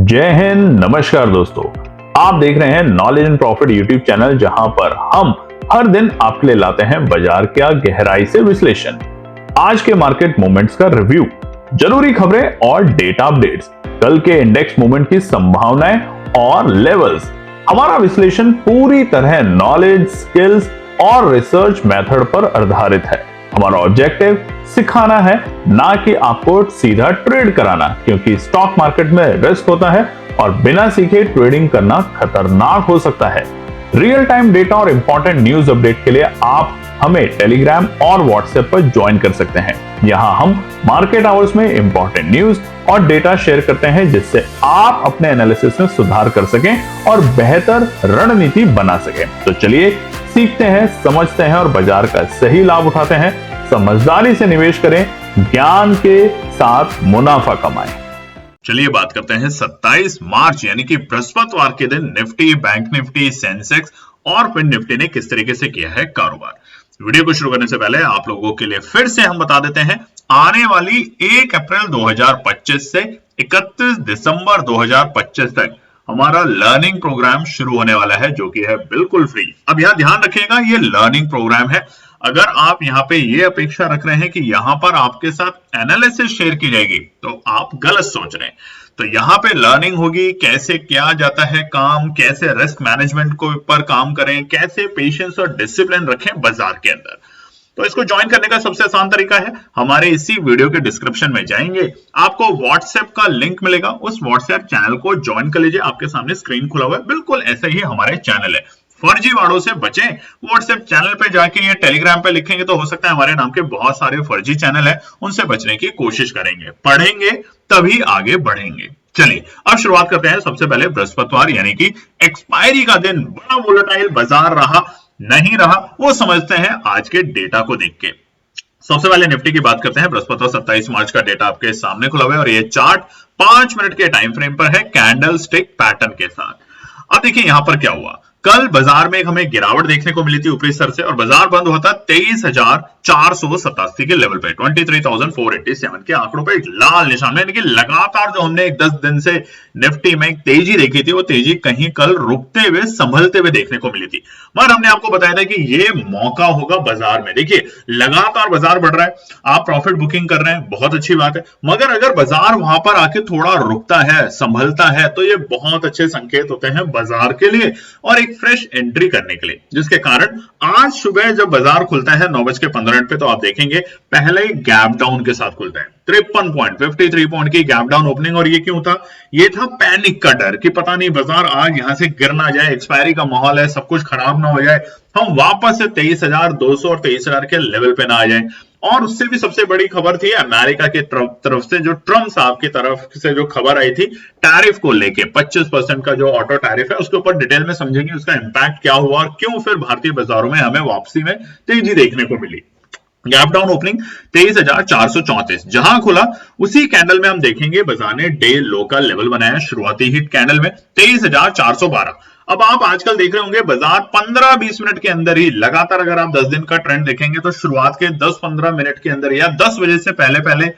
जय हिंद, नमस्कार दोस्तों। आप देख रहे हैं knowledge and profit YouTube channel, जहां पर हम हर दिन आपके लिए लाते हैं बाजार का गहराई से विश्लेषण, आज के मार्केट मूवमेंट्स का रिव्यू, जरूरी खबरें और डेटा अपडेट्स, कल के इंडेक्स मूवमेंट की संभावनाएं और लेवल्स। हमारा विश्लेषण पूरी तरह नॉलेज, स्किल्स और रिसर्च मेथड पर आधारित है। हमारा ऑब्जेक्टिव सिखाना है, ना कि आपको सीधा ट्रेड कराना, क्योंकि स्टॉक मार्केट में रिस्क होता है और बिना सीखे ट्रेडिंग करना खतरनाक हो सकता है। रियल टाइम डेटा और इंपॉर्टेंट न्यूज अपडेट के लिए आप हमें टेलीग्राम और व्हाट्सएप पर ज्वाइन कर सकते हैं। यहां हम मार्केट आवर्स में इंपॉर्टेंट न्यूज और डेटा शेयर करते हैं, जिससे आप अपने एनालिसिस में सुधार कर सकें और बेहतर रणनीति बना सकें। तो चलिए सीखते हैं, समझते हैं और बाजार का सही लाभ उठाते हैं। समझदारी से निवेश करें, ज्ञान के साथ मुनाफा कमाएं। चलिए बात करते हैं 27 मार्च यानी कि बृहस्पतिवार के दिन निफ्टी, बैंक निफ्टी, सेंसेक्स और फिर निफ्टी ने किस तरीके से किया है कारोबार। वीडियो को शुरू करने से पहले आप लोगों के लिए फिर से हम बता देते हैं, आने वाली 1 अप्रैल 2025 से 31 दिसंबर 2025 तक हमारा लर्निंग प्रोग्राम शुरू होने वाला है, जो कि है बिल्कुल फ्री। अब यहां ध्यान रखिएगा, ये लर्निंग प्रोग्राम है। अगर आप यहाँ पे ये अपेक्षा रख रहे हैं कि यहाँ पर आपके साथ एनालिसिस शेयर की जाएगी, तो आप गलत सोच रहे हैं। तो यहाँ पे लर्निंग होगी, कैसे किया जाता है काम, कैसे रिस्क मैनेजमेंट को पर काम करें, कैसे पेशेंस और डिसिप्लिन रखें बाजार के अंदर। तो इसको ज्वाइन करने का सबसे आसान तरीका है, हमारे इसी वीडियो के डिस्क्रिप्शन में जाएंगे, आपको व्हाट्सएप का लिंक मिलेगा, उस व्हाट्सएप चैनल को ज्वाइन कर लीजिए। आपके सामने स्क्रीन खुला हुआ है, बिल्कुल ऐसा ही हमारे चैनल है। फर्जीवाड़ों से बचें। व्हाट्सएप चैनल पे जाके या टेलीग्राम पे लिखेंगे तो हो सकता है हमारे नाम के बहुत सारे फर्जी चैनल है, उनसे बचने की कोशिश करेंगे। पढ़ेंगे तभी आगे बढ़ेंगे। चलिए अब शुरुआत करते हैं। सबसे पहले बृहस्पतिवार यानी कि एक्सपायरी का दिन, बड़ा वोलेटाइल बाजार रहा नहीं रहा, वो समझते हैं आज के डेटा को देख के। सबसे पहले निफ्टी की बात करते हैं। बृहस्पतिवार 27 मार्च का डेटा आपके सामने खुला हुआ है और ये चार्ट 5 मिनट के टाइम फ्रेम पर है, कैंडल स्टिक पैटर्न के साथ। अब देखिए यहां पर क्या हुआ। कल बाजार में हमें गिरावट देखने को मिली थी ऊपरी स्तर से, और बाजार बंद हुआ था 23,487 के लेवल पे, 23,487 के आंकड़ों पे, एक लाल निशान में। यानी कि लगातार जो हमने 10 दिन से निफ्टी में तेजी देखी थी, वो तेजी कहीं कल रुकते हुए, संभलते हुए देखने को मिली थी। मगर हमने आपको बताया था कि ये मौका होगा बाजार में। देखिए लगातार बाजार बढ़ रहा है, आप प्रॉफिट बुकिंग कर रहे हैं, बहुत अच्छी बात है। मगर अगर बाजार वहां पर आके थोड़ा रुकता है, संभलता है, तो ये बहुत अच्छे संकेत होते हैं बाजार के लिए और एक फ्रेश एंट्री करने के लिए। जिसके कारण आज सुबह जब बाजार खुलता है 9:15 पे, तो आप देखेंगे पहले ही गैप डाउन के साथ खुलता है, 53 पॉइंट, 53 पॉइंट की गैप डाउन ओपनिंग। और ये क्यों था? ये था पैनिक का डर कि पता नहीं बाजार आज यहां से गिर ना जाए, एक्सपायरी का माहौल है, सब कुछ खराब ना हो जाए, हम वापस से 23,200 और 23,000 के लेवल पे ना आ जाए। और उससे भी सबसे बड़ी खबर थी अमेरिका के तरफ से, जो ट्रम्प साहब की तरफ से जो खबर आई थी टैरिफ को लेके, 25% का जो ऑटो टैरिफ है, उसके ऊपर डिटेल में समझेंगे उसका इंपैक्ट क्या हुआ और क्यों फिर भारतीय बाजारों में हमें वापसी में तेजी देखने को मिली। गैप डाउन ओपनिंग 23,434 जहां खुला, उसी कैंडल में हम देखेंगे बाजार ने डे लो का लेवल बनाया शुरुआती हिट कैंडल में 23,412। अब आप आजकल देख रहे होंगे बाजार 15-20 मिनट के अंदर ही लगातार, अगर आप 10 दिन का ट्रेंड देखेंगे तो शुरुआत के 10-15 मिनट के अंदर या 10 बजे से पहले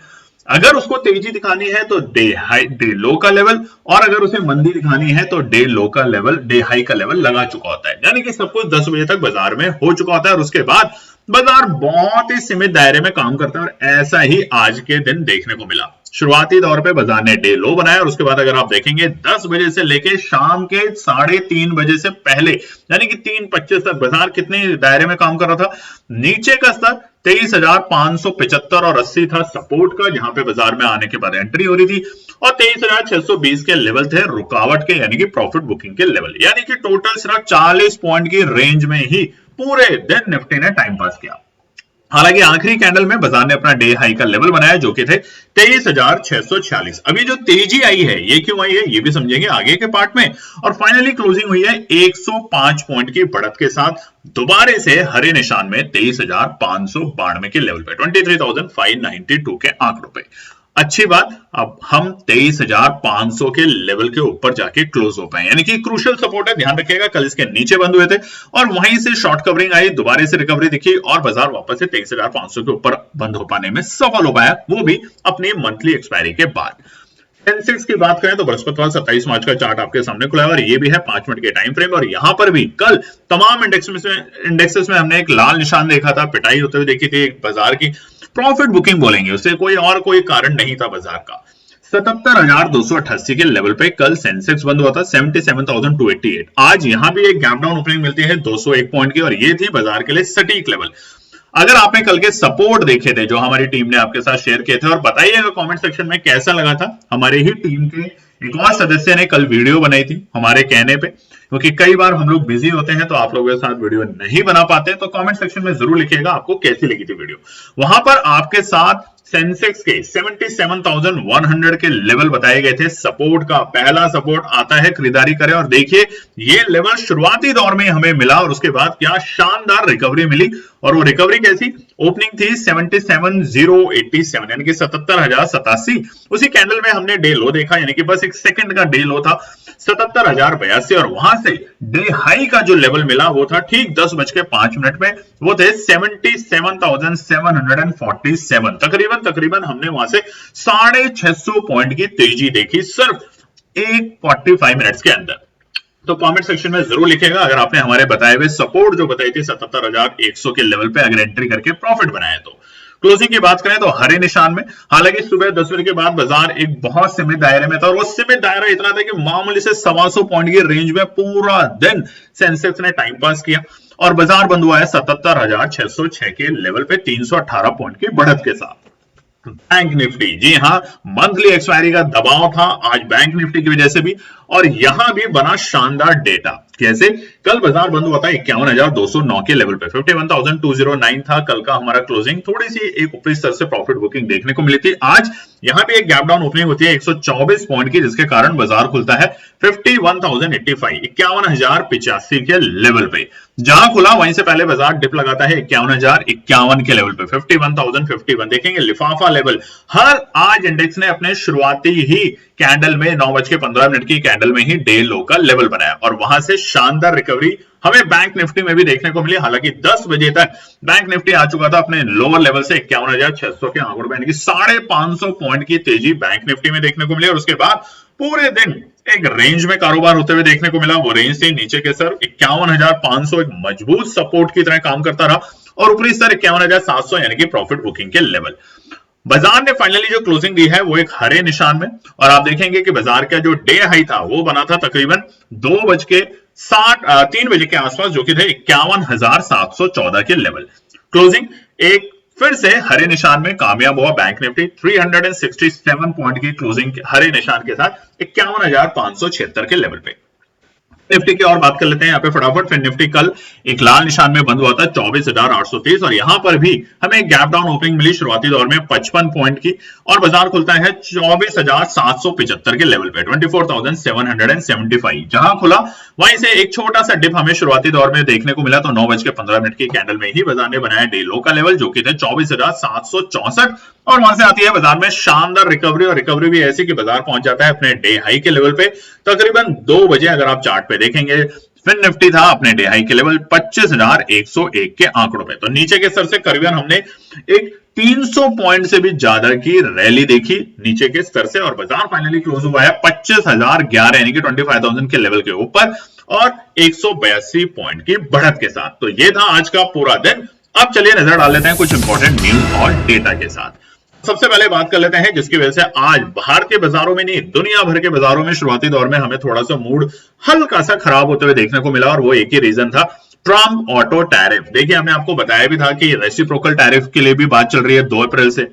अगर उसको तेजी दिखानी है तो डे लो का लेवल, और अगर उसे मंदी दिखानी है तो डे लो का लेवल, डे हाई का लेवल लगा चुका होता है। यानी कि सब कुछ 10 बजे तक बाजार में हो चुका होता है और उसके बाद बाजार बहुत ही सीमित दायरे में काम करता है। और ऐसा ही आज के दिन देखने को मिला। शुरुआती दौर पे बाजार ने डे लो बनाया और उसके बाद अगर आप देखेंगे 10 बजे से लेके शाम के 3:30 बजे से पहले, यानी कि 3:25 तक बाजार कितने दायरे में काम कर रहा था। नीचे का स्तर 23,575 और 80 था सपोर्ट का, जहां पे बाजार में आने के बाद एंट्री हो रही थी, और 23,620 के लेवल थे रुकावट के, यानी कि प्रॉफिट बुकिंग के लेवल। यानी कि टोटल सिर्फ 40 पॉइंट की रेंज में ही पूरे दिन निफ्टी ने टाइम पास किया। हालांकि आखिरी कैंडल में बाजार ने अपना डे हाई का लेवल बनाया, जो कि थे 23,646। अभी जो तेजी आई है ये क्यों आई है, ये भी समझेंगे आगे के पार्ट में। और फाइनली क्लोजिंग हुई है 105 पॉइंट की बढ़त के साथ, दोबारे से हरे निशान में 23,592 के लेवल पे, 23,592 के आंकड़ों पे। अच्छी बात, अब हम 23,500 के लेवल के ऊपर जाके क्लोज हो पाए, यानी कि क्रूशियल सपोर्ट है। ध्यान रखिएगा कल इसके नीचे बंद हुए थे और वहीं से शॉर्ट कवरिंग आई, दोबारा से रिकवरी दिखी और बाजार वापस से 23,500 के ऊपर बंद हो पाने में सफल हो पाया, वो भी अपनी मंथली एक्सपायरी के बाद। सेंसेक्स की बात करें तो बृहस्पतिवार 27 मार्च का चार्ट आपके सामने खुला है और ये भी है 5 मिनट के टाइम फ्रेम। और यहां पर भी कल तमाम इंडेक्सेस में हमने एक लाल निशान देखा था, पिटाई होते हुए देखी थी बाजार की। प्रॉफिट बुकिंग बोलेंगे उसे, कोई कारण नहीं था बाजार का। 77,288 के लेवल पे कल सेंसेक्स बंद हुआ था, 77,288। आज यहां भी एक गैप डाउन ओपनिंग मिलती है 201 पॉइंट की और ये थी बाजार के लिए सटीक लेवल। अगर आपने कल के सपोर्ट देखे थे जो हमारी टीम ने आपके साथ शेयर किए थे, और बताइएगा कमेंट सेक्शन में कैसा लगा था। हमारे ही टीम के एक और सदस्य ने कल वीडियो बनाई थी हमारे कहने पे, क्योंकि कई बार हम लोग बिजी होते हैं तो आप लोगों के साथ वीडियो नहीं बना पाते। तो कमेंट सेक्शन में जरूर लिखिएगा आपको कैसी लगी थी वीडियो। वहां पर आपके साथ सेंसेक्स के 77,100 के लेवल बताए गए थे। सपोर्ट का पहला सपोर्ट आता है, खरीदारी करें। और देखिए ये लेवल शुरुआती दौर में हमें मिला और उसके बाद क्या शानदार रिकवरी मिली। और वो रिकवरी कैसी? ओपनिंग थी 77,087 यानी कि 77,087। उसी कैंडल में हमने डे लो देखा, यानी कि बस एक सेकंड का डे लो था 77,082 और वहां से डे हाई का जो लेवल मिला वो था ठीक 10:05 में, वो थे 77,747। तकरीबन हमने वहां से 650 पॉइंट की तेजी देखी सिर्फ 45 मिनट्स के अंदर। तो कमेंट सेक्शन में जरूर लिखिएगा अगर आपने हमारे बताए हुए सपोर्ट जो बताई थी 77,100 के लेवल पे अगर एंट्री करके प्रॉफिट बनाया तो। क्लोजिंग की बात करें तो हरे निशान में, हालांकि सुबह 10 बजे के बाद बाजार एक बहुत सीमित दायरे में था और वो सीमित दायरा इतना था कि मामूली से 125 पॉइंट की रेंज में पूरा दिन सेंसेक्स ने टाइम पास किया और बाजार बंद हुआ है 77,606 के लेवल पे 318 पॉइंट की बढ़त के साथ। बैंक निफ्टी, जी हां, मंथली एक्सपायरी का दबाव था आज बैंक निफ्टी की वजह से भी, और यहां भी बना शानदार डेटा। कैसे? कल बाजार बंद हुआ था 51,209 के लेवल पे, 51,209 था कल का हमारा क्लोजिंग। थोड़ी सी एक ऊपरी स्तर से प्रॉफिट बुकिंग देखने को मिली थी। आज यहां पे एक गैप डाउन ओपनिंग होती है 124 पॉइंट की, जिसके कारण बाजार खुलता है 51,085 51,085 के लेवल पे। जहां खुला वहीं से पहले बाजार डिप लगाता है 51,051 के लेवल पे, 51,051। देखेंगे लिफाफा लेवल, हर आज इंडेक्स ने अपने शुरुआती ही कैंडल में 9:15 की कैंडल में ही डे लो का लेवल बनाया और वहां से शानदार रिकवरी हमें बैंक निफ्टी में भी देखने को मिली। हालांकि 10 बजे तक बैंक निफ्टी आ चुका था अपने लोअर लेवल से 51,600 के आंकड़ों में, यानी कि 550 पॉइंट की तेजी बैंक निफ्टी में देखने को मिली। और उसके बाद पूरे दिन एक रेंज में कारोबार होते हुए देखने को मिला। वो रेंज से नीचे के सर 51,500 एक मजबूत सपोर्ट की तरह काम करता रहा और ऊपरी सर 51,700 यानी कि प्रॉफिट बुकिंग के लेवल। बाजार ने फाइनली जो क्लोजिंग दी है वो एक हरे निशान में, और आप देखेंगे कि बाजार का जो डे हाई था वो बना था तकरीबन 3 बजे के आसपास, जो कि थे 51,714 के लेवल। क्लोजिंग एक फिर से हरे निशान में कामयाब हुआ बैंक निफ्टी 367 पॉइंट की क्लोजिंग हरे निशान के साथ 51,576 के लेवल पे। निफ्टी की और बात कर लेते हैं यहाँ पे फटाफट। फिर निफ्टी कल एक लाल निशान में बंद हुआ था 24,830 और यहां पर भी हमें एक गैप डाउन ओपनिंग मिली शुरुआती दौर में 55 पॉइंट की और बाजार खुलता है 24,775 के लेवल पे, 24,775। जहां खुला वहीं से एक छोटा सा डिप हमें शुरुआती दौर में देखने को मिला, तो 9:15 की कैंडल में ही बाजार ने बनाया डे लो का लेवल जो कि थे 24,764 और वहां से आती है बाजार में शानदार रिकवरी, और रिकवरी भी ऐसी कि बाजार पहुंच जाता है अपने डे हाई के लेवल पे तकरीबन 2 बजे। अगर आप चार्ट पे देखेंगे फिर निफ्टी था अपने डे हाई के लेवल 25,101 के आंकड़ों पे, तो नीचे के स्तर से करीबन हमने एक 300 पॉइंट से भी ज्यादा की रैली देखी नीचे के स्तर से, और बाजार फाइनली क्लोज हुआ है 25,011 यानी कि 25,000 के लेवल के ऊपर और 182 पॉइंट की बढ़त के साथ। तो ये था आज का पूरा दिन। अब चलिए नजर डाल लेते हैं कुछ इंपॉर्टेंट न्यूज और डेटा के साथ। सबसे पहले बात कर लेते हैं जिसकी वजह से आज बाहर के बाजारों में नहीं दुनिया भर के बाजारों में शुरुआती दौर में हमें थोड़ा सा मूड हल्का सा खराब होते हुए देखने को मिला, और वो एक ही रीजन था, ट्रम्प ऑटो टैरिफ। देखिए हमने आपको बताया भी था कि रेसिप्रोकल टैरिफ के लिए भी बात चल रही है 2 अप्रैल से।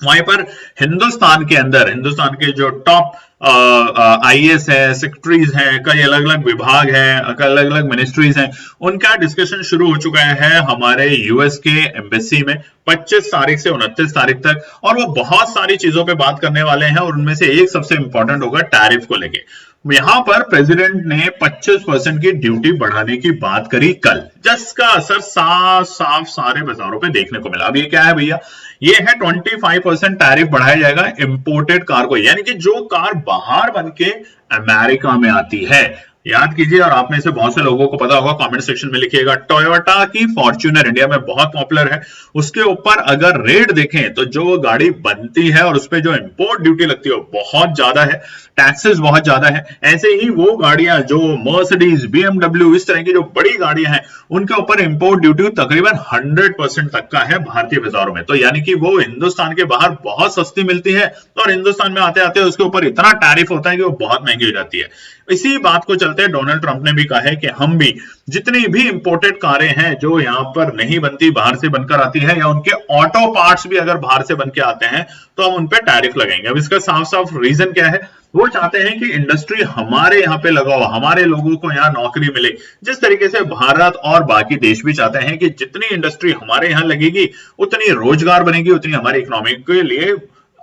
वहीं पर हिंदुस्तान के अंदर हिंदुस्तान के जो टॉप आईएएस है, सेक्रेटरीज हैं, कई अलग अलग विभाग हैं, अलग अलग मिनिस्ट्रीज हैं, उनका डिस्कशन शुरू हो चुका है हमारे यूएस के एम्बेसी में 25 तारीख से 29 तारीख तक, और वो बहुत सारी चीजों पे बात करने वाले हैं और उनमें से एक सबसे इंपॉर्टेंट होगा टैरिफ को लेके। यहां पर प्रेसिडेंट ने 25% की ड्यूटी बढ़ाने की बात करी कल, जिसका असर साफ साफ सारे बाजारों पे देखने को मिला। अब ये क्या है भैया? ये है 25% टैरिफ बढ़ाया जाएगा इंपोर्टेड कार को, यानी कि जो कार बाहर बनके अमेरिका में आती है याद कीजिए, और आप में से बहुत से लोगों को पता होगा, कमेंट सेक्शन में लिखिएगा। टोयोटा की फॉर्च्यूनर इंडिया में बहुत पॉपुलर है। उसके ऊपर अगर रेट देखें तो जो गाड़ी बनती है और उस पर जो इंपोर्ट ड्यूटी लगती है वो बहुत ज्यादा है, टैक्सेस बहुत ज्यादा है। ऐसे ही वो गाड़ियां जो मर्सिडीज, बीएमडब्ल्यू, इस तरह की जो बड़ी गाड़ियां हैं उनके ऊपर इंपोर्ट ड्यूटी तकरीबन 100% तक का है भारतीय बाजारों में। तो यानी कि वो हिंदुस्तान के बाहर बहुत सस्ती मिलती है और हिंदुस्तान में आते आते उसके ऊपर इतना टैरिफ होता है कि वो बहुत महंगी हो जाती है। इसी बात को चलते डोनाल्ड ट्रंप ने भी कहा है कि हम भी जितनी भी इंपोर्टेड कारें हैं जो यहाँ पर नहीं बनती, बाहर से बनकर आती है, या उनके ऑटो पार्ट्स भी अगर बाहर से बन के आते हैं तो हम उन पे टैरिफ लगाएंगे। अब इसका साफ साफ रीजन क्या है? वो चाहते हैं कि इंडस्ट्री हमारे यहाँ पे लगाओ, हमारे लोगों को यहाँ नौकरी मिले। जिस तरीके से भारत और बाकी देश भी चाहते हैं कि जितनी इंडस्ट्री हमारे यहाँ लगेगी उतनी रोजगार बनेगी, उतनी हमारी इकोनॉमी के लिए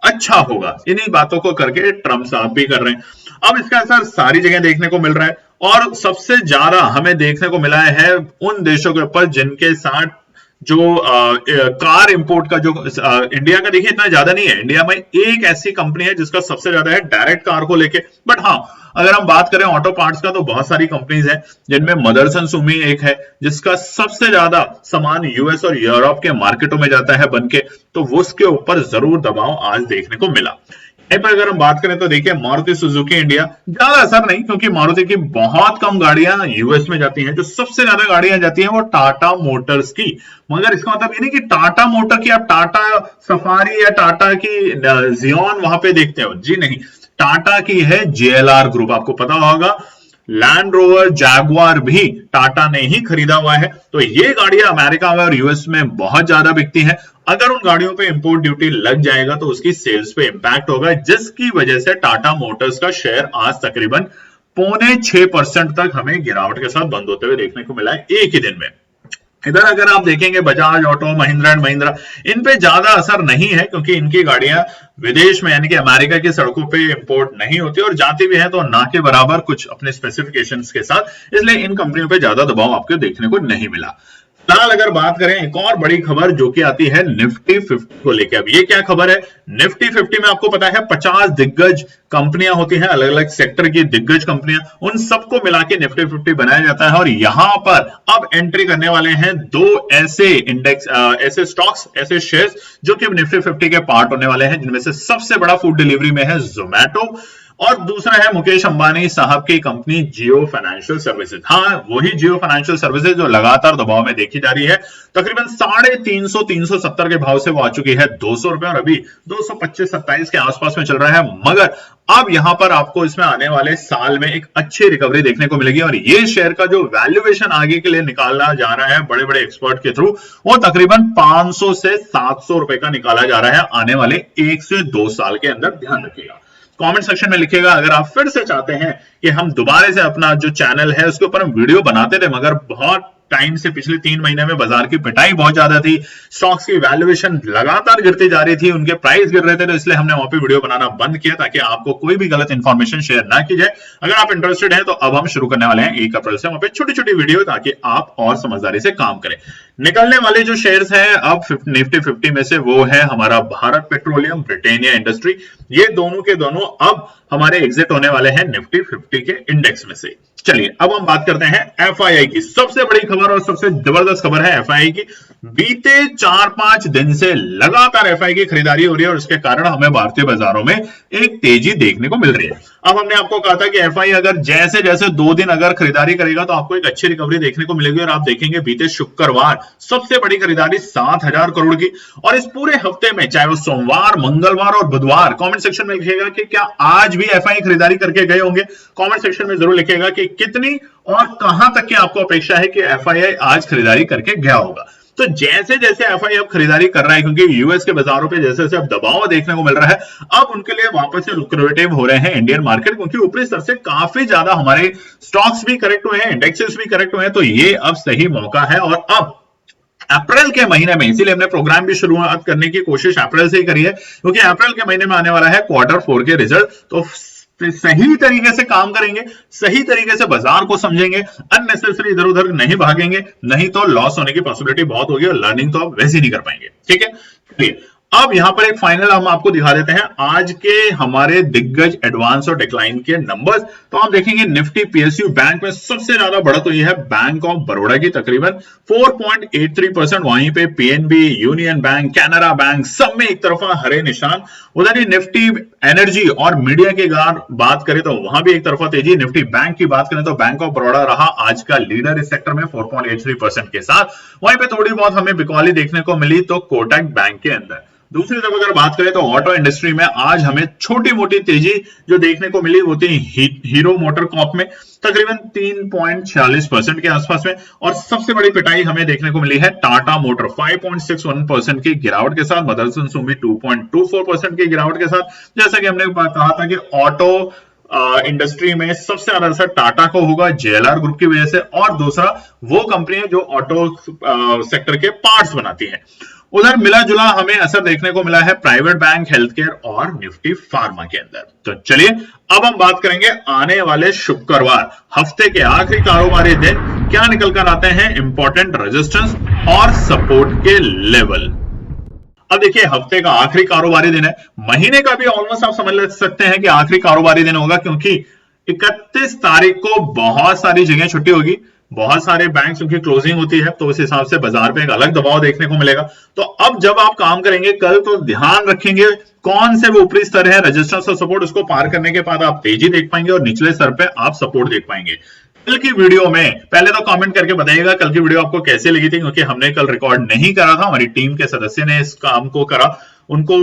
अच्छा होगा। इन्हीं बातों को करके ट्रंप साहब भी कर रहे हैं। अब इसका असर सारी जगह देखने को मिल रहा है और सबसे ज्यादा हमें देखने को मिला है उन देशों के ऊपर जिनके साथ जो कार इंपोर्ट का जो इंडिया का देखिए इतना ज्यादा नहीं है। इंडिया में एक ऐसी कंपनी है जिसका सबसे ज्यादा है डायरेक्ट कार को लेके। बट हाँ, अगर हम बात करें ऑटो पार्ट्स का तो बहुत सारी कंपनीज हैं जिनमें मदरसन सुमी एक है जिसका सबसे ज्यादा सामान यूएस और यूरोप के मार्केटों में जाता है बनके, तो वो उसके ऊपर जरूर दबाव आज देखने को मिला। यहीं पर अगर हम बात करें तो देखिए मारुति सुजुकी इंडिया, ज्यादा असर नहीं क्योंकि मारुति की बहुत कम गाड़ियां यूएस में जाती हैं। जो सबसे ज्यादा गाड़ियां जाती हैं वो टाटा मोटर्स की। मगर इसका मतलब ये नहीं कि टाटा मोटर की आप टाटा सफारी या टाटा की जियोन वहां पे देखते हो, जी नहीं। टाटा की है जेएलआर ग्रुप, आपको पता होगा। लैंड रोवर, जैगुआर भी टाटा ने ही खरीदा हुआ है। तो ये गाड़ियां अमेरिका में और यूएस में बहुत ज्यादा बिकती हैं। अगर उन गाड़ियों पे इंपोर्ट ड्यूटी लग जाएगा तो उसकी सेल्स पे इंपैक्ट होगा, जिसकी वजह से टाटा मोटर्स का शेयर आज तकरीबन 5.6% तक हमें गिरावट के साथ बंद होते हुए देखने को मिला है एक ही दिन में। इधर अगर आप देखेंगे बजाज ऑटो, महिंद्रा एंड महिंद्रा, इन पे ज्यादा असर नहीं है क्योंकि इनकी गाड़ियां विदेश में यानी कि अमेरिका की सड़कों पे इंपोर्ट नहीं होती और जाती भी है तो ना के बराबर कुछ अपने स्पेसिफिकेशंस के साथ, इसलिए इन कंपनियों पे ज्यादा दबाव आपको देखने को नहीं मिला। फिलहाल अगर बात करें एक और बड़ी खबर जो कि आती है निफ्टी 50 को लेकर। अब ये क्या खबर है? निफ्टी 50 में आपको पता है 50 दिग्गज कंपनियां होती हैं, अलग अलग सेक्टर की दिग्गज कंपनियां, उन सबको मिला के निफ्टी 50 बनाया जाता है। और यहां पर अब एंट्री करने वाले हैं दो ऐसे इंडेक्स, ऐसे स्टॉक्स, ऐसे शेयर्स जो कि निफ्टी 50 के पार्ट होने वाले हैं, जिनमें से सबसे बड़ा फूड डिलीवरी में है जोमैटो और दूसरा है मुकेश अंबानी साहब की कंपनी जियो फाइनेंशियल सर्विसेज। हाँ, वही जियो फाइनेंशियल सर्विसेज जो लगातार दबाव में देखी जा रही है। तकरीबन 350-370 के भाव से वो आ चुकी है 200 रुपए और अभी 225-27 के आसपास में चल रहा है। मगर अब यहां पर आपको इसमें आने वाले साल में एक अच्छी रिकवरी देखने को मिलेगी और ये शेयर का जो वैल्यूएशन आगे के लिए निकाला जा रहा है बड़े बड़े एक्सपर्ट के थ्रू, वो तकरीबन 500 से 700 रुपए का निकाला जा रहा है आने वाले 1 से 2 साल के अंदर। ध्यान रखिएगा, कमेंट सेक्शन में लिखिएगा अगर आप फिर से चाहते हैं कि हम दोबारा से अपना जो चैनल है उसके ऊपर हम वीडियो बनाते थे, मगर बहुत टाइम से पिछले 3 महीने में बाजार की पिटाई बहुत ज्यादा थी, स्टॉक्स की वैल्यूएशन लगातार गिरती जा रही थी, उनके प्राइस गिर रहे थे, तो इसलिए हमने वहां पे वीडियो बनाना बंद किया ताकि आपको कोई भी गलत इंफॉर्मेशन शेयर ना की जाए। अगर आप इंटरेस्टेड हैं तो अब हम शुरू करने वाले हैं 1 अप्रैल से वहां पे छोटी छोटी वीडियो, ताकि आप और समझदारी से काम करें। निकलने वाले जो शेयर्स हैं अब निफ्टी 50 में से वो है हमारा भारत पेट्रोलियम, ब्रिटेनिया इंडस्ट्री। ये दोनों के दोनों अब हमारे एग्जिट होने वाले हैं निफ्टी 50 के इंडेक्स में से। चलिए अब हम बात करते हैं एफआईआई की। सबसे बड़ी खबर और सबसे जबरदस्त खबर है एफआईआई की। बीते 4-5 दिन से लगातार एफआईआई की खरीदारी हो रही है और इसके कारण हमें भारतीय बाजारों में एक तेजी देखने को मिल रही है। अब हमने आपको कहा था कि एफआईआई अगर जैसे जैसे 2 दिन अगर खरीदारी करेगा तो आपको एक अच्छी रिकवरी देखने को मिलेगी और आप देखेंगे बीते शुक्रवार सबसे बड़ी खरीदारी 7,000 करोड़ की। और इस पूरे हफ्ते में चाहे वो सोमवार, मंगलवार और बुधवार, कमेंट सेक्शन में लिखिएगा कि क्या आज भी एफआईआई खरीदारी करके गए होंगे। कमेंट सेक्शन में जरूर लिखिएगा कि कितनी और कहां तक की आपको अपेक्षा है कि एफआईआई आज खरीदारी करके गया होगा। तो जैसे जैसे एफआईआई अब खरीदारी कर रहा है, क्योंकि यूएस के बाजारों पे जैसे जैसे अब दबाव देखने को मिल रहा है, अब उनके लिए वापस से लुक्रेटिव हो रहे हैं इंडियन मार्केट, क्योंकि ऊपरी स्तर से काफी ज्यादा हमारे स्टॉक्स भी करेक्ट हुए हैं, इंडेक्सेस भी करेक्ट हुए हैं। तो ये अब सही मौका है और अब अप्रैल के महीने में, इसीलिए हमने प्रोग्राम भी शुरुआत करने की कोशिश अप्रैल से ही करी है, क्योंकि अप्रैल के महीने में आने वाला है Q4 के रिजल्ट। तो सही तरीके से काम करेंगे, सही तरीके से बाजार को समझेंगे, अननेसेसरी इधर उधर नहीं भागेंगे, नहीं तो लॉस होने की पॉसिबिलिटी बहुत होगी और लर्निंग तो आप वैसे ही नहीं कर पाएंगे। ठीक है, चलिए अब यहां पर एक फाइनल हम आपको दिखा देते हैं आज के हमारे दिग्गज एडवांस और डिक्लाइन के नंबर्स। तो आप देखेंगे निफ्टी पीएसयू बैंक में सबसे ज्यादा बढ़त हुई है बैंक ऑफ बड़ौदा की, तकरीबन 4.83%। वहीं पे PNB, union bank, Canara bank सब में एक तरफा हरे निशान। उधर ही निफ्टी एनर्जी और मीडिया की अगर बात करें तो वहां भी एक तरफा तेजी। निफ्टी बैंक की बात करें तो बैंक ऑफ बड़ौदा रहा आज का लीडर इस सेक्टर में 4.83% के साथ। वहीं पे थोड़ी बहुत हमें बिकवाली देखने को मिली तो कोटक बैंक के अंदर। दूसरी तरफ अगर बात करें तो ऑटो इंडस्ट्री में आज हमें छोटी मोटी तेजी जो देखने को मिली वो थी हीरो मोटर कॉर्प में तकरीबन 3.46% के आसपास में। और सबसे बड़ी पिटाई हमें देखने को मिली है टाटा मोटर 5.61% की गिरावट के साथ, मदरसन सुमी 2.24% की गिरावट के साथ। जैसा कि हमने कहा था कि ऑटो इंडस्ट्री में सबसे ज्यादा असर टाटा को होगा जेएलआर ग्रुप की वजह से, और दूसरा वो कंपनी है जो ऑटो सेक्टर के पार्ट्स बनाती है। उधर मिला जुला हमें असर देखने को मिला है प्राइवेट बैंक, हेल्थ केयर और निफ्टी फार्मा के अंदर। तो चलिए अब हम बात करेंगे आने वाले शुक्रवार हफ्ते के आखिरी कारोबारी दिन क्या निकल कर आते हैं इंपॉर्टेंट रेजिस्टेंस और सपोर्ट के लेवल। अब देखिए हफ्ते का आखिरी कारोबारी दिन है, महीने का भी ऑलमोस्ट आप समझ सकते हैं कि आखिरी कारोबारी दिन होगा, क्योंकि 31 तारीख को बहुत सारी जगह छुट्टी होगी, बहुत सारे बैंक की क्लोजिंग होती है, तो उस हिसाब से बाजार पे एक अलग दबाव देखने को मिलेगा। तो अब जब आप काम करेंगे कल तो ध्यान रखेंगे कौन से वो ऊपरी स्तर है रेजिस्टेंस और सपोर्ट, उसको पार करने के बाद आप तेजी देख पाएंगे और निचले स्तर पे आप सपोर्ट देख पाएंगे। कल की वीडियो में पहले तो कमेंट करके बताइएगा कल की वीडियो आपको कैसे लगी थी, क्योंकि हमने कल रिकॉर्ड नहीं करा था, हमारी टीम के सदस्य ने इस काम को करा। उनको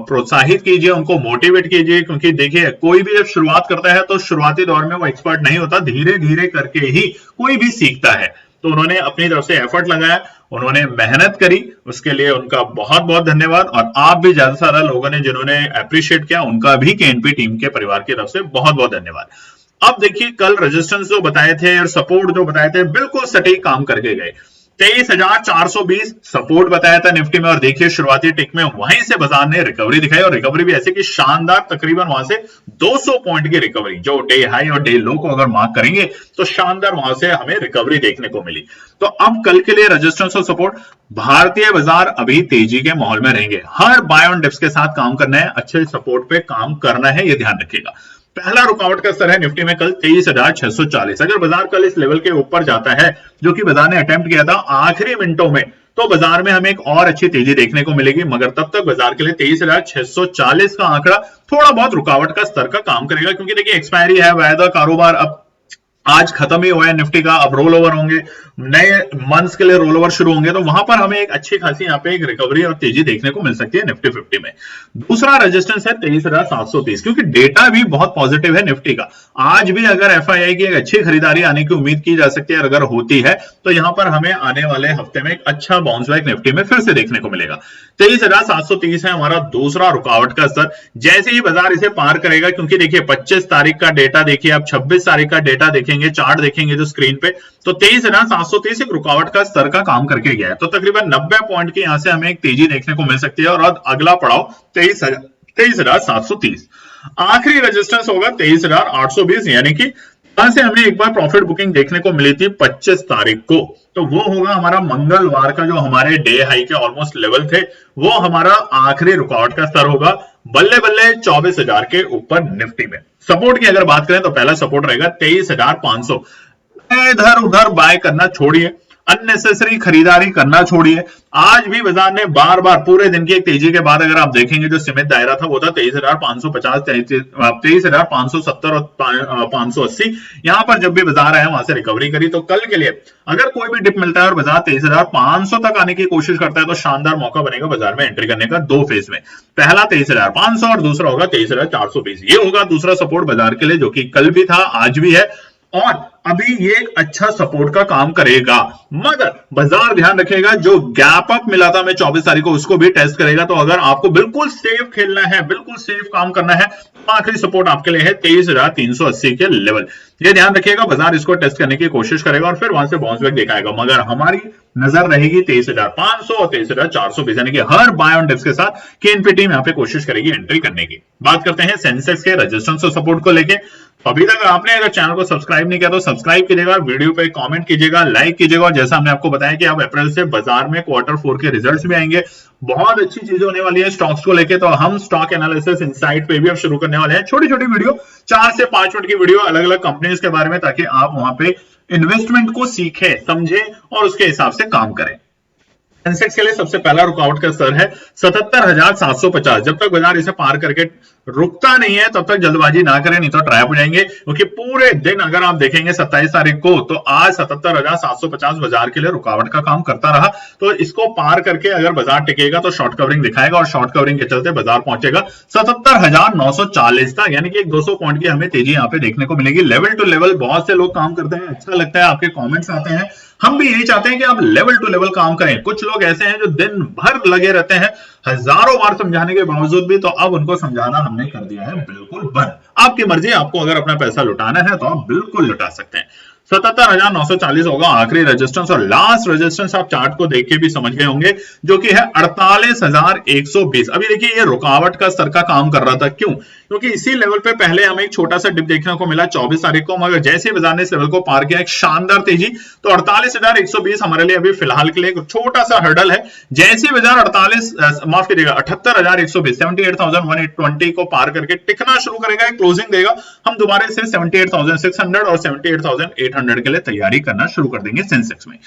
प्रोत्साहित कीजिए, उनको मोटिवेट कीजिए, क्योंकि देखिए कोई भी जब शुरुआत करता है तो शुरुआती दौर में वो एक्सपर्ट नहीं होता, धीरे धीरे करके ही कोई भी सीखता है। तो उन्होंने अपनी तरफ से एफर्ट लगाया, उन्होंने मेहनत करी, उसके लिए उनका बहुत बहुत धन्यवाद। और आप भी ज्यादा से ज्यादा लोगों ने जिन्होंने अप्रिशिएट किया उनका भी केएनपी टीम के परिवार की तरफ से बहुत बहुत धन्यवाद। अब देखिए कल रेजिस्टेंस जो बताए थे और सपोर्ट जो बताए थे बिल्कुल सटीक काम करके गए। 23,420 सपोर्ट बताया था निफ्टी में, और देखिए शुरुआती टिक में वहीं से बाजार ने रिकवरी दिखाई, और रिकवरी भी ऐसे कि शानदार, तकरीबन वहां से 200 पॉइंट की रिकवरी, जो डे हाई और डे लो को अगर मार्क करेंगे तो शानदार वहां से हमें रिकवरी देखने को मिली। तो अब कल के लिए रेजिस्टेंस और सपोर्ट, भारतीय बाजार अभी तेजी के माहौल में रहेंगे, हर बाय ऑन डिप्स के साथ काम करना है, अच्छे सपोर्ट पे काम करना है, ये ध्यान रखिएगा। पहला रुकावट का स्तर है निफ्टी में कल 23,640। अगर बाजार कल इस लेवल के ऊपर जाता है जो कि बाजार ने अटेम्प्ट किया था आखिरी मिनटों में, तो बाजार में हमें एक और अच्छी तेजी देखने को मिलेगी, मगर तब तक बाजार के लिए 23,640 का आंकड़ा थोड़ा बहुत रुकावट का स्तर का काम करेगा, क्योंकि देखिए एक्सपायरी है, वायदा कारोबार अब आज खत्म ही हुआ है निफ्टी का, अब रोल ओवर होंगे, नए मंथ्स के लिए रोल ओवर शुरू होंगे, तो वहां पर हमें एक अच्छी खासी यहाँ पे एक रिकवरी और तेजी देखने को मिल सकती है निफ्टी 50 में। दूसरा रेजिस्टेंस है 23,730, क्योंकि डेटा भी बहुत पॉजिटिव है निफ्टी का। आज भी अगर एफआईआई की एक अच्छी खरीदारी आने की उम्मीद की जा सकती है, अगर होती है तो यहां पर हमें आने वाले हफ्ते में एक अच्छा बाउंस बैक निफ्टी में फिर से देखने को मिलेगा। 23,730 है हमारा दूसरा रुकावट का स्तर। जैसे ही बाजार इसे पार करेगा, क्योंकि देखिए 25 तारीख का डेटा देखिए, आप 26 तारीख का डेटा देखेंगे, चार्ट देखेंगे जो स्क्रीन पे, तो 23,730 एक रुकावट का स्तर का काम करके गया है। तो तकरीबन 90 पॉइंट की यहां से हमें एक तेजी देखने को मिल सकती है, और अगला पड़ाव 23,730। आखिरी रेजिस्टेंस होगा 23,820, यानी कि यहां से हमें एक बार प्रॉफिट बुकिंग देखने को मिली थी 25 तारीख को, तो वो होगा हमारा मंगलवार का, जो हमारे डे हाई के ऑलमोस्ट लेवल थे, वो हमारा आखिरी रुकावट का स्तर होगा। बल्ले बल्ले 24,000 के ऊपर निफ्टी में। सपोर्ट की अगर बात करें तो पहला सपोर्ट रहेगा 23,500। इधर उधर बाय करना छोड़िए, अननेसेसरी खरीदारी करना छोड़िए। आज भी बाजार ने बार बार पूरे दिन की एक तेजी के बाद अगर आप देखेंगे जो सीमित दायरा था वो था 23,550, 23,570 और 580। यहां पर जब भी बाजार आया वहां से रिकवरी करी। तो कल के लिए अगर कोई भी डिप मिलता है और बाजार 23,500 तक आने की कोशिश करता है तो शानदार मौका बनेगा बाजार में एंट्री करने का दो फेज में। पहला 23,500 और दूसरा होगा 23,420। ये होगा दूसरा सपोर्ट बाजार के लिए, जो कि कल भी था, आज भी है, और अभी ये एक अच्छा सपोर्ट का काम करेगा। मगर बाजार ध्यान रखेगा, जो गैप अप मिला था हमें 24 तारीख को, उसको भी टेस्ट करेगा। तो अगर आपको बिल्कुल सेफ खेलना है, बिल्कुल सेफ काम करना है, तो आखिरी सपोर्ट आपके लिए है 23,380 के लेवल। ये ध्यान रखिएगा, बाजार इसको टेस्ट करने की कोशिश करेगा और फिर वहां से बाउंस बैक दिखाएगा। मगर हमारी नजर रहेगी 23,500 और 23,420, यानी कि हर बाय ऑन डिप्स के साथ केएनपी टीम यहाँ पे कोशिश करेगी एंट्री करने की। बात करते हैं सेंसेक्स के रेजिस्टेंस और सपोर्ट को लेके। अभी तक आपने अगर चैनल को सब्सक्राइब नहीं किया तो सब्सक्राइब कीजिएगा, वीडियो पे कमेंट कीजिएगा, लाइक कीजिएगा। और जैसा हमने आपको बताया कि अब अप्रैल से बाजार में Q4 के रिजल्ट्स भी आएंगे, बहुत अच्छी चीजें होने वाली है स्टॉक्स को लेके। तो हम स्टॉक एनालिसिस इनसाइट पे भी अब शुरू करने वाले हैं, छोटी छोटी वीडियो, 4 से 5 मिनट की वीडियो अलग अलग कंपनीज के बारे में, ताकि आप वहां पे इन्वेस्टमेंट को सीखें, समझें और उसके हिसाब से काम करें। सेंसेक्स के लिए सबसे पहला रुकावट का स्तर है 77,750। जब तक बाजार इसे पार करके रुकता नहीं है तब तक जल्दबाजी ना करें, नहीं तो ट्रैप हो जाएंगे। क्योंकि पूरे दिन अगर आप देखेंगे 27 तारीख को, तो आज 77,750 बाजार के लिए रुकावट का काम करता रहा। तो इसको पार करके अगर बाजार टिकेगा तो शॉर्ट कवरिंग दिखाएगा, और शॉर्ट कवरिंग के चलते बाजार पहुंचेगा 77,940 तक, यानी कि 200 पॉइंट की हमें तेजी यहाँ पे देखने को मिलेगी। लेवल टू लेवल बहुत से लोग काम करते हैं, अच्छा लगता है, आपके कॉमेंट्स आते हैं। हम भी यही चाहते हैं कि आप लेवल टू लेवल काम करें। कुछ लोग ऐसे हैं जो दिन भर लगे रहते हैं, हजारों बार समझाने के बावजूद भी, तो अब उनको समझाना हमने कर दिया है बिल्कुल बंद। आपकी मर्जी, आपको अगर अपना पैसा लुटाना है तो आप बिल्कुल लुटा सकते हैं। 77,940 होगा आखिरी रेजिस्टेंस, और लास्ट रेजिस्टेंस आप चार्ट को देख के भी समझ गए होंगे, जो कि है 48,120। अभी देखिए ये रुकावट का स्तर का काम कर रहा था। क्यों? क्योंकि इसी लेवल पे पहले हमें एक छोटा सा डिप देखने को मिला 24 तारीख को, मगर जैसे बाजार ने इस लेवल को पार किया, एक शानदार तेजी, तो 48,120 हमारे लिए अभी फिलहाल के लिए एक छोटा सा हर्डल है। जैसे बाजार 78,120 78,120 को पार करके टिकना शुरू करेगा, क्लोजिंग देगा, हम दोबारा से 78,600 और 78,800 के लिए तैयारी करना शुरू कर देंगे सेंसेक्स में।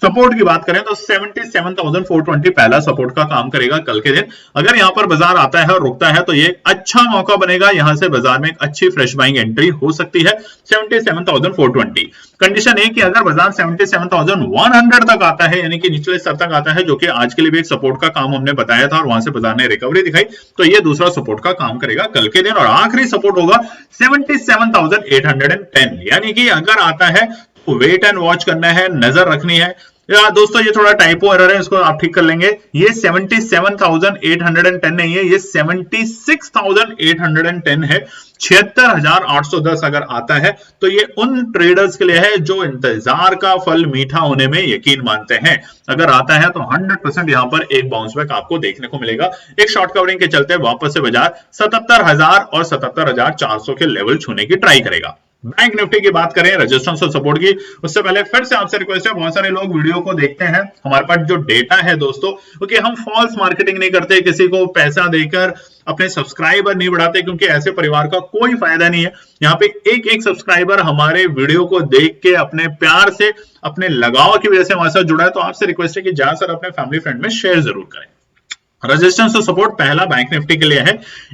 सपोर्ट की बात करें तो 77,420 पहला सपोर्ट का काम करेगा कल के दिन। अगर यहां पर बाजार आता है और रुकता है तो ये अच्छा मौका बनेगा, यहां से बाजार में एक अच्छी फ्रेश बाइंग एंट्री हो सकती है 77,420। कंडीशन है कि अगर बाजार 77,100 तक आता है, यानी कि निचले स्तर तक आता है, जो कि आज के लिए भी एक सपोर्ट का काम हमने बताया था और वहां से बाजार ने रिकवरी दिखाई, तो ये दूसरा सपोर्ट का काम करेगा कल के दिन। और आखिरी सपोर्ट होगा 77,810, यानी कि अगर आता है तो वेट एंड वॉच करना है, नजर रखनी है। या दोस्तों ये थोड़ा टाइपो एरर है, इसको आप ठीक कर लेंगे। ये 77,810 नहीं है, ये 76,810 है। 76,810 अगर आता है तो ये उन ट्रेडर्स के लिए है जो इंतजार का फल मीठा होने में यकीन मानते हैं। अगर आता है तो 100% यहां पर एक बाउंस बैक आपको देखने को मिलेगा। एक शॉर्ट कवरिंग के चलते वापस से बाजार 77,000 और 77,400 के लेवल छूने की ट्राई करेगा। बैंक निफ्टी की बात करें रेजिस्टेंस और सपोर्ट की, उससे पहले फिर से आपसे रिक्वेस्ट है, बहुत सारे लोग वीडियो को देखते हैं, हमारे पास जो डेटा है दोस्तों, क्योंकि हम फॉल्स मार्केटिंग नहीं करते, किसी को पैसा देकर अपने सब्सक्राइबर नहीं बढ़ाते, क्योंकि ऐसे परिवार का कोई फायदा नहीं है। यहाँ पे एक एक सब्सक्राइबर हमारे वीडियो को देख के अपने प्यार से, अपने लगाव की वजह से हमारे साथ जुड़ा है, तो आपसे रिक्वेस्ट है कि ज्यादातर अपने फैमिली फ्रेंड में शेयर जरूर करें। रेजिस्टेंस और सपोर्ट पहला बैंक निफ्टी के लिए है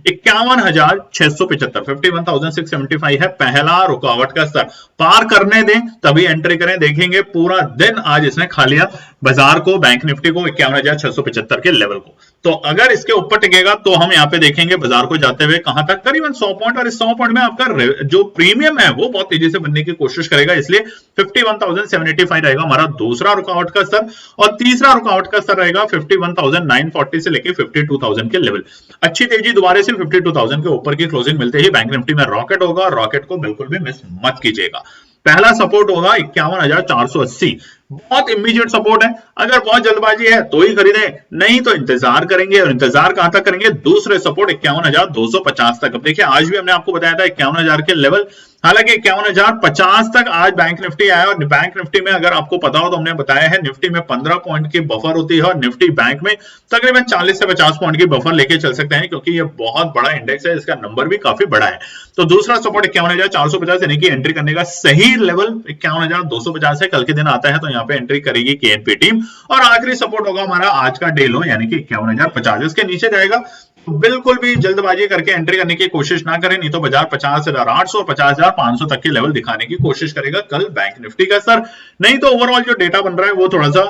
51,675, 51,675 है पहला रुकावट का स्तर। पार करने दें तभी एंट्री करें। देखेंगे पूरा दिन आज इसने खा लिया बाजार को, बैंक निफ्टी को 51,675 के लेवल को। तो अगर इसके ऊपर टिकेगा तो हम यहाँ पे देखेंगे बाजार को जाते हुए कहां तक, करीबन 100 पॉइंट, और इस 100 पॉइंट में आपका जो प्रीमियम है वो बहुत तेजी से बनने की कोशिश करेगा, इसलिए 51,785 रहेगा हमारा दूसरा रुकावट का स्तर। और तीसरा रुकावट का स्तर रहेगा 51,940 से लेके 52,000 के लेवल। अच्छी तेजी दोबारा से 52,000 के ऊपर की क्लोजिंग मिलते ही बैंक निफ्टी में रॉकेट होगा, और रॉकेट को बिल्कुल भी मिस मत कीजिएगा। पहला सपोर्ट होगा 51,480, बहुत इमीडिएट सपोर्ट है। अगर बहुत जल्दबाजी है तो ही खरीदें, नहीं तो इंतजार करेंगे। और इंतजार कहां तक करेंगे? दूसरे सपोर्ट 51,250 तक। अब देखिए आज भी हमने आपको बताया था 51,000 के लेवल, हालांकि 51,050 तक आज बैंक निफ्टी आया। और बैंक निफ्टी में अगर आपको पता हो तो हमने बताया है, निफ्टी में 15 पॉइंट की बफर होती है, और निफ्टी बैंक में तकरीबन 40 से 50 पॉइंट की बफर लेके चल सकते हैं, क्योंकि ये बहुत बड़ा इंडेक्स है, इसका नंबर भी काफी बड़ा है। तो दूसरा सपोर्ट 51,450 यानी कि एंट्री करने का सही लेवल 51,250 है। कल के दिन आता है तो यहाँ पे एंट्री करेगी केएनपी टीम। और आखिरी सपोर्ट होगा हमारा आज का डे लो, यानी कि 51,050। इसके नीचे जाएगा तो बिल्कुल भी जल्दबाजी करके एंट्री करने की कोशिश ना करें, नहीं तो बाजार 50,800 और 50,500 तक के लेवल दिखाने की कोशिश करेगा कल बैंक निफ्टी का सर। नहीं तो ओवरऑल जो डेटा बन रहा है वो थोड़ा सा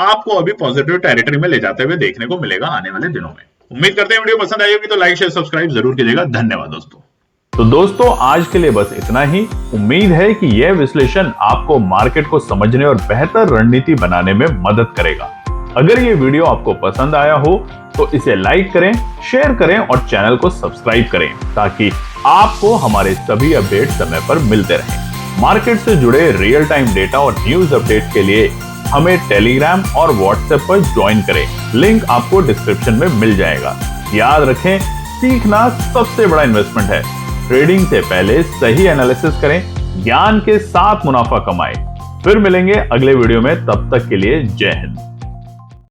आपको अभी पॉजिटिव टेरिटरी में ले जाते हुए देखने को मिलेगा आने वाले दिनों में। उम्मीद करते हैं वीडियो पसंद आई होगी, तो लाइक शेयर सब्सक्राइब जरूर कीजिएगा। धन्यवाद दोस्तों। तो दोस्तों आज के लिए बस इतना ही। उम्मीद है कि यह विश्लेषण आपको मार्केट को समझने और बेहतर रणनीति बनाने में मदद करेगा। अगर ये वीडियो आपको पसंद आया हो तो इसे लाइक करें, शेयर करें और चैनल को सब्सक्राइब करें, ताकि आपको हमारे सभी अपडेट समय पर मिलते रहें। मार्केट से जुड़े रियल टाइम डेटा और न्यूज अपडेट के लिए हमें टेलीग्राम और व्हाट्सएप पर ज्वाइन करें, लिंक आपको डिस्क्रिप्शन में मिल जाएगा। याद रखें, सीखना सबसे बड़ा इन्वेस्टमेंट है। ट्रेडिंग से पहले सही एनालिसिस करें, ज्ञान के साथ मुनाफा कमाएं। फिर मिलेंगे अगले वीडियो में, तब तक के लिए जय हिंद।